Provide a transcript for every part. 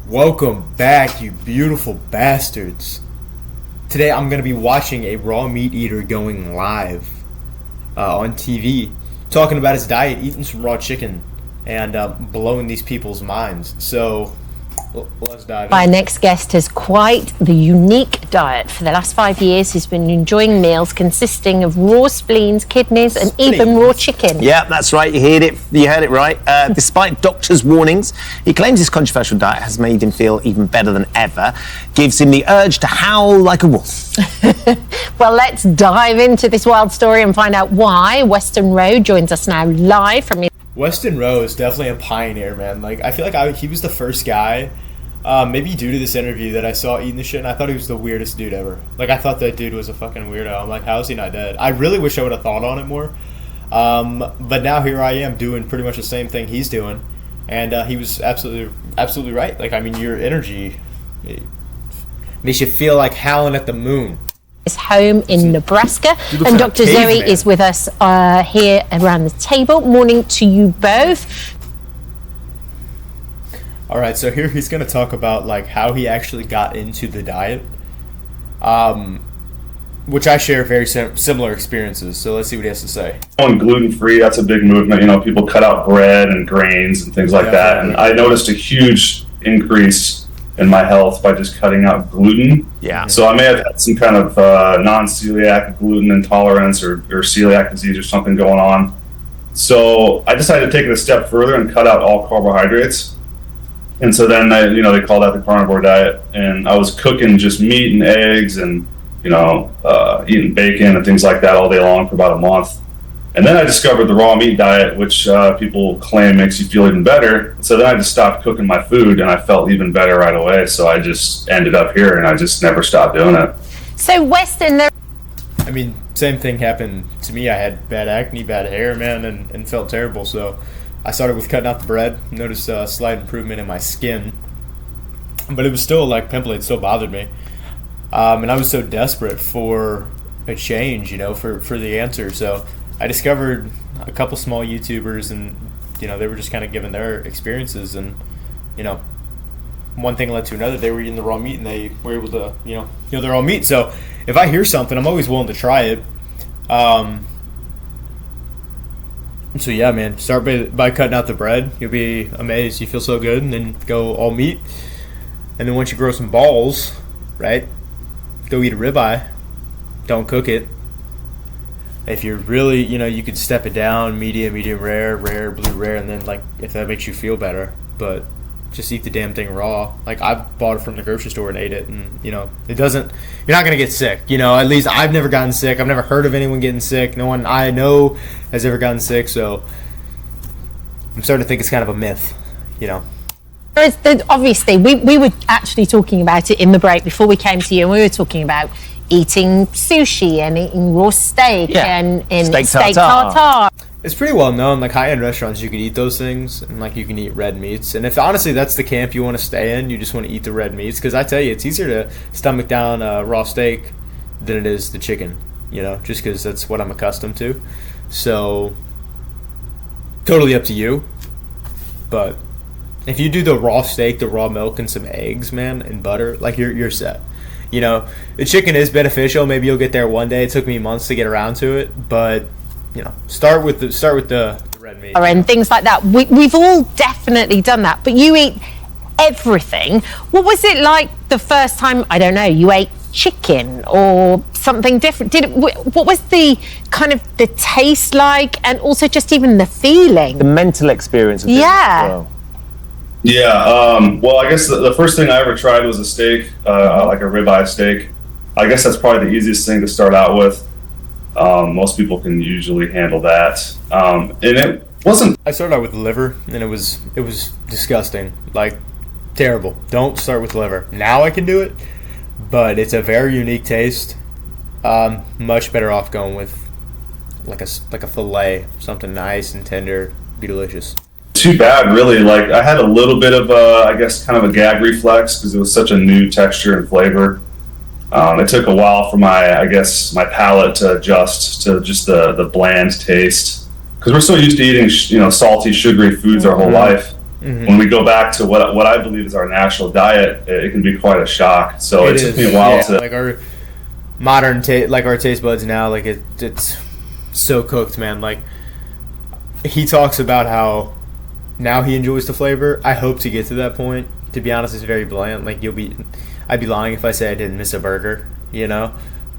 Welcome back, you beautiful bastards. Today I'm going to be watching a raw meat eater going live on TV, talking about his diet, eating some raw chicken, and blowing these people's minds. So, let's dive in. My next guest has quite the unique diet. For the last 5 years, he's been enjoying meals consisting of raw spleens, kidneys, and even raw chicken. Yeah, that's right. You heard it right. Despite doctors' warnings, he claims his controversial diet has made him feel even better than ever, gives him the urge to howl like a wolf. Well, let's dive into this wild story and find out why. Weston Rowe joins us now live from his... Weston Rowe is definitely a pioneer, man. Like, I feel like he was the first guy, maybe due to this interview, that I saw eating the shit, and I thought he was the weirdest dude ever. Like, I thought that dude was a fucking weirdo. I'm like, how is he not dead? I really wish I would have thought on it more. But now here I am doing pretty much the same thing he's doing, and he was absolutely right. Like, I mean, your energy makes you feel like howling at the moon. home in Nebraska, and Dr. Zoe is with us here around the table. Morning to you both. All right, so here he's going to talk about like how he actually got into the diet, which I share very similar experiences. So let's see what he has to say. On gluten-free, that's a big movement. You know, people cut out bread and grains and things like that. And I noticed a huge increase in my health by just cutting out gluten. Yeah. So I may have had some kind of non-celiac gluten intolerance or celiac disease or something going on. So I decided to take it a step further and cut out all carbohydrates. And so then they call that the carnivore diet. And I was cooking just meat and eggs and eating bacon and things like that all day long for about a month. And then I discovered the raw meat diet, which people claim makes you feel even better. So then I just stopped cooking my food and I felt even better right away. So I just ended up here and I just never stopped doing it. So Weston, I mean, same thing happened to me. I had bad acne, bad hair, man, and felt terrible. So I started with cutting out the bread, noticed a slight improvement in my skin. But it was still like pimply, it still bothered me. And I was so desperate for a change, for the answer. So I discovered a couple small YouTubers, and they were just kind of giving their experiences, and one thing led to another. They were eating the raw meat, and they were able to the raw meat. So if I hear something, I'm always willing to try it. So yeah, man, start by cutting out the bread. You'll be amazed. You feel so good, and then go all meat, and then once you grow some balls, right, go eat a ribeye. Don't cook it. If you're really, you could step it down, medium rare, blue rare, and then, like, if that makes you feel better. But just eat the damn thing raw. Like, I bought it from the grocery store and ate it, and, it doesn't, you're not going to get sick. At least I've never gotten sick. I've never heard of anyone getting sick. No one I know has ever gotten sick, so I'm starting to think it's kind of a myth, Obviously, we were actually talking about it in the break before we came to you, and we were talking about eating sushi and eating raw steak and steak tartare. It's pretty well known, like high-end restaurants, you can eat those things, and like you can eat red meats. And if honestly that's the camp you want to stay in, you just want to eat the red meats, because I tell you, it's easier to stomach down a raw steak than it is the chicken, just because that's what I'm accustomed to. So totally up to you. But if you do the raw steak, the raw milk, and some eggs, man, and butter, like you're set. The chicken is beneficial. Maybe you'll get there one day. It took me months to get around to it, but start with the red meat and things like that. We've all definitely done that. But you eat everything. What was it like the first time? I don't know. You ate chicken or something different. What was the kind of the taste like, and also just even the feeling, the mental experience of it as well. Yeah, well, I guess the first thing I ever tried was a steak, like a ribeye steak. I guess that's probably the easiest thing to start out with. Most people can usually handle that. And it wasn't... I started out with liver, and it was disgusting. Like, terrible. Don't start with liver. Now I can do it, but it's a very unique taste. Much better off going with like a fillet, something nice and tender, be delicious. Too bad, really. Like, I had a little bit of I guess kind of a gag reflex because it was such a new texture and flavor. It took a while for my palate to adjust to just the bland taste, because we're so used to eating salty, sugary foods our whole life. when we go back to what I believe is our natural diet, it can be quite a shock. So it took me a while to like our modern like our taste buds now, like it's so cooked, man. Like he talks about how now he enjoys the flavor. I hope to get to that point. To be honest, it's very bland. Like I'd be lying if I say I didn't miss a burger, you know.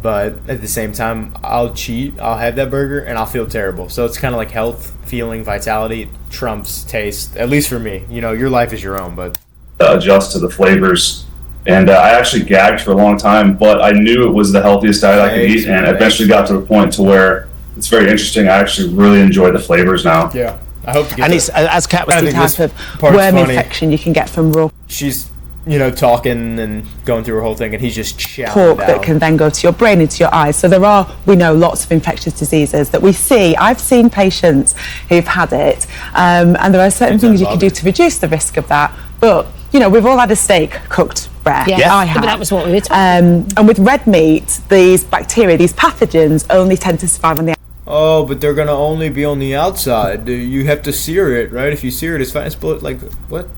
But at the same time, I'll cheat. I'll have that burger and I'll feel terrible. So it's kind of like health, feeling, vitality trumps taste. At least for me, you know, your life is your own, but adjust to the flavors. And I actually gagged for a long time, but I knew it was the healthiest diet I could eat, and eventually got to the point to where it's very interesting. I actually really enjoy the flavors now. Yeah, I hope to get. And it's, as Kat was The type of worm infection you can get from raw she's, you know, talking and going through her whole thing, and he's just chowing pork down. that can then go to your brain, into your eyes. So there are, we know, lots of infectious diseases that we see. I've seen patients who've had it, and there are certain things you can do to reduce the risk of that. But, you know, we've all had a steak cooked rare. Yeah, I have. but that was what we were talking And with red meat, these bacteria, these pathogens only tend to survive on the Oh, but they're gonna only be on the outside. You have to sear it, right? If you sear it, it's fine. It's like what?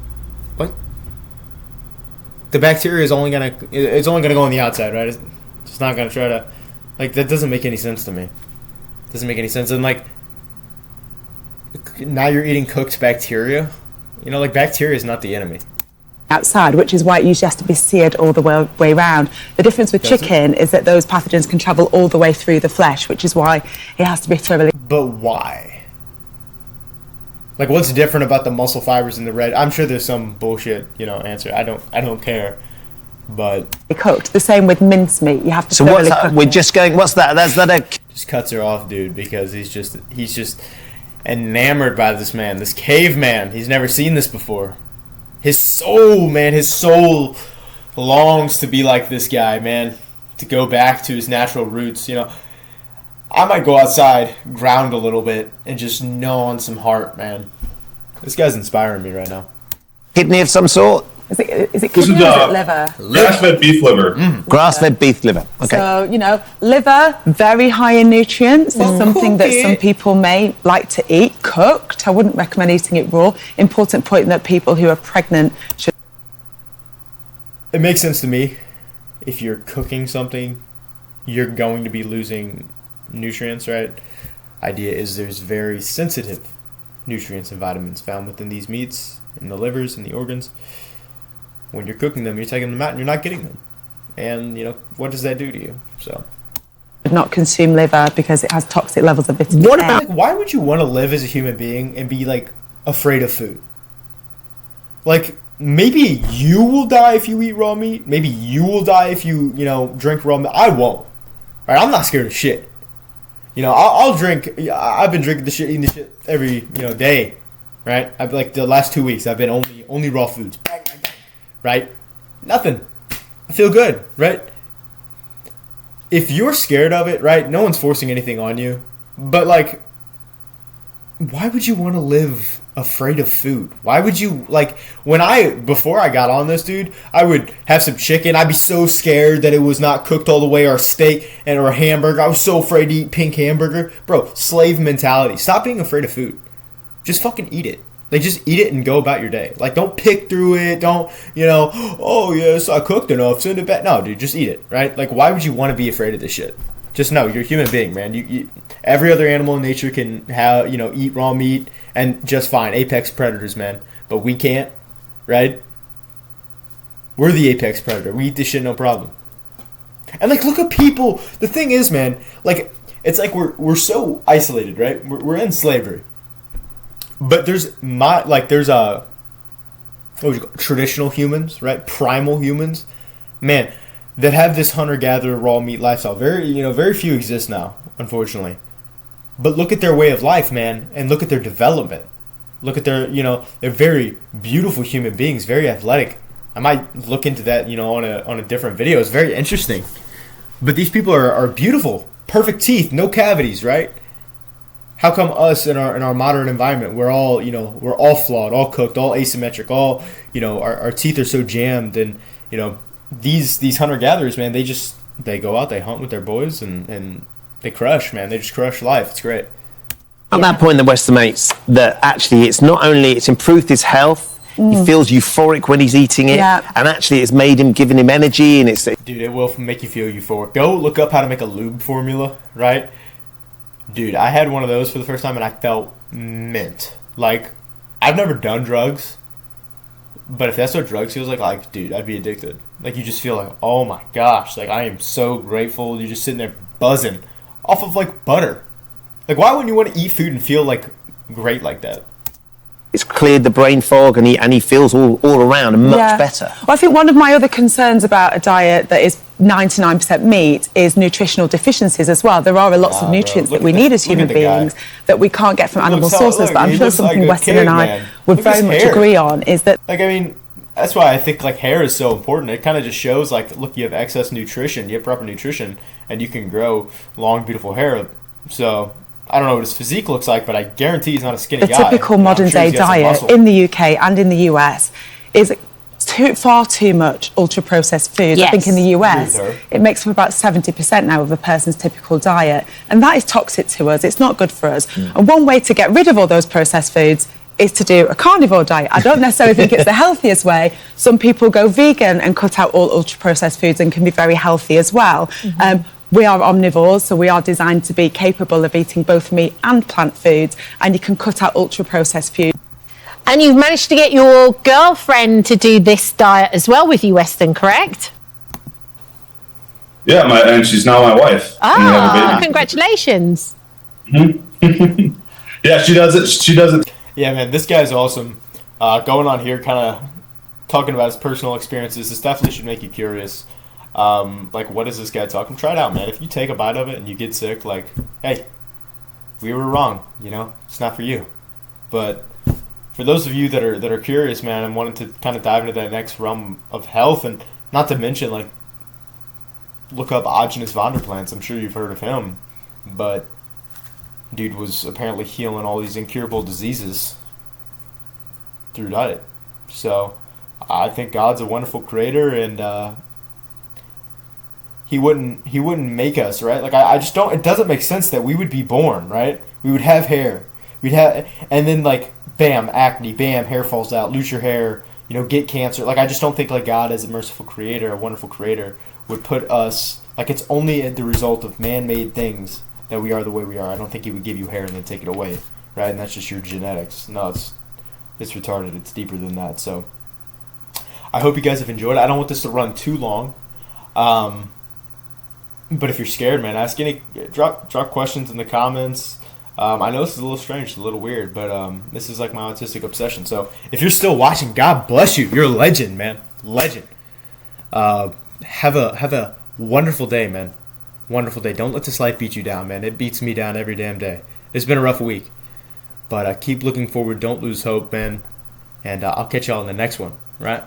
The bacteria is only gonna go on the outside, right? It's not gonna try to, like, that doesn't make any sense to me. Doesn't make any sense. And like, now you're eating cooked bacteria. You know, like, bacteria is not the enemy. outside, which is why it usually has to be seared all the way round. The difference with chicken is that those pathogens can travel all the way through the flesh, which is why it has to be thoroughly. But why? Like, what's different about the muscle fibers in the red? I'm sure there's some bullshit, you know, answer. I don't care. But Cooked. The same with mincemeat. You have to. So what's that? We're just going. What's that? That's that a. Just cuts her off, dude, because he's just enamored by this man, this caveman. He's never seen this before. His soul, man, his soul longs to be like this guy, man. To go back to his natural roots, you know. I might go outside, ground a little bit, and just gnaw on some heart, man. This guy's inspiring me right now. Kidney of some sort? Is it This kidney is or is it liver? grass-fed beef liver. Grass-fed beef liver. Okay. So, you know, liver, very high in nutrients. It's something that some people may like to eat cooked. I wouldn't recommend eating it raw. Important point that people who are pregnant should. It makes sense to me. If you're cooking something, you're going to be losing nutrients, right? Idea is there's very sensitive nutrients and vitamins found within these meats, in the livers and the organs. When you're cooking them, you're taking them out and you're not getting them. And, you know, what does that do to you? So, not consume liver because it has toxic levels of vitamin what A. about, like, why would you want to live as a human being and be, like, afraid of food? Like, maybe you will die if you eat raw meat. Maybe you will die if you know, drink raw meat. I won't. Right? I'm not scared of shit. You know, I'll drink. I've been drinking the shit, eating the shit every, you know, day. Right? I've, like, the last 2 weeks, I've been only raw foods. Bang, bang, bang. Right? Nothing. I feel good, right? If you're scared of it, right, no one's forcing anything on you. But, like, why would you want to live afraid of food? Why would you, like, before I got on this, dude, I would have some chicken. I'd be so scared that it was not cooked all the way, or steak or a hamburger. I was so afraid to eat pink hamburger. Bro, slave mentality. Stop being afraid of food. Just fucking eat it. Like, just eat it and go about your day. Like, don't pick through it. Don't, you know, oh, yes, I cooked enough, send it back. No, dude, just eat it, right? Like, why would you want to be afraid of this shit? Just know, you're a human being, man. You every other animal in nature can have, you know, eat raw meat and just fine. Apex predators, man. But we can't, right? We're the apex predator. We eat this shit no problem. And, like, look at people. The thing is, man, like, it's like we're so isolated, right? We're in slavery. But there's traditional humans, right? Primal humans, man, that have this hunter-gatherer raw meat lifestyle. Very few exist now, unfortunately. But look at their way of life, man, and look at their development. Look at their, they're very beautiful human beings, very athletic. I might look into that, on a different video. It's very interesting. But these people are beautiful, perfect teeth, no cavities, right? How come us in our modern environment, we're all flawed, all cooked, all asymmetric, all, our teeth are so jammed, and, these hunter-gatherers, man, they go out, they hunt with their boys, and they crush, man. They just crush life. It's great. At that point, the Western mates that actually it's improved his health. He feels euphoric when he's eating it, Yeah. and actually it's given him energy, and it's Dude, it will make you feel euphoric. Go look up how to make a lube formula, right? Dude, I had one of those for the first time and I felt mint. Like, I've never done drugs, but if that's what drugs feels like, dude, I'd be addicted. Like, you just feel like, oh my gosh, like, I am so grateful. You're just sitting there buzzing off of, like, butter. Like, why wouldn't you want to eat food and feel, like, great like that? it's cleared the brain fog, and he feels all around much better. Well, I think one of my other concerns about a diet that is 99% meat is nutritional deficiencies as well. There are lots of nutrients that we need as human beings that we can't get from animal sources, but I'm sure something Weston and I would very much agree on is that... Like, I mean, that's why I think, like, hair is so important. It kind of just shows, like, look, you have excess nutrition, you have proper nutrition, and you can grow long, beautiful hair. So... I don't know what his physique looks like, but I guarantee he's not a skinny guy. The typical modern-day diet in the UK and in the US is far too much ultra-processed foods. Yes. I think in the US, it makes up about 70% now of a person's typical diet. And that is toxic to us. It's not good for us. And one way to get rid of all those processed foods is to do a carnivore diet. I don't necessarily think it's the healthiest way. Some people go vegan and cut out all ultra-processed foods and can be very healthy as well. We are omnivores, so we are designed to be capable of eating both meat and plant foods, and you can cut out ultra-processed foods. And you've managed to get your girlfriend to do this diet as well with you, Weston, correct? Yeah, and she's now my wife. And we have a baby. Congratulations. Yeah, she does it. She does it. Yeah, man, this guy's awesome. Going on here, kind of talking about his personal experiences, this definitely should make you curious. Like, what is this guy talking? Try it out, man. If you take a bite of it and you get sick, like, hey, we were wrong, you know? It's not for you. But for those of you that are curious, man, and wanting to kind of dive into that next realm of health, and not to mention, like, look up Aajonus Vonderplanz. I'm sure you've heard of him. But dude was apparently healing all these incurable diseases through diet. So I think God's a wonderful creator, and He wouldn't make us, right? Like, I just don't. It doesn't make sense that we would be born, right? We would have hair, and then, like, bam, acne, bam, hair falls out, lose your hair, you know, get cancer. Like, I just don't think, like, God, as a merciful creator, a wonderful creator, would put us, like, it's only the result of man-made things that we are the way we are. I don't think He would give you hair and then take it away, right? And that's just your genetics. No, it's retarded. It's deeper than that. So I hope you guys have enjoyed it. I don't want this to run too long. But if you're scared, man, ask drop questions in the comments. I know this is a little strange, a little weird, but this is like my autistic obsession. So if you're still watching, God bless you. You're a legend, man. Legend. Have a wonderful day, man. Wonderful day. Don't let this life beat you down, man. It beats me down every damn day. It's been a rough week. But keep looking forward. Don't lose hope, man. And I'll catch y'all in the next one, right?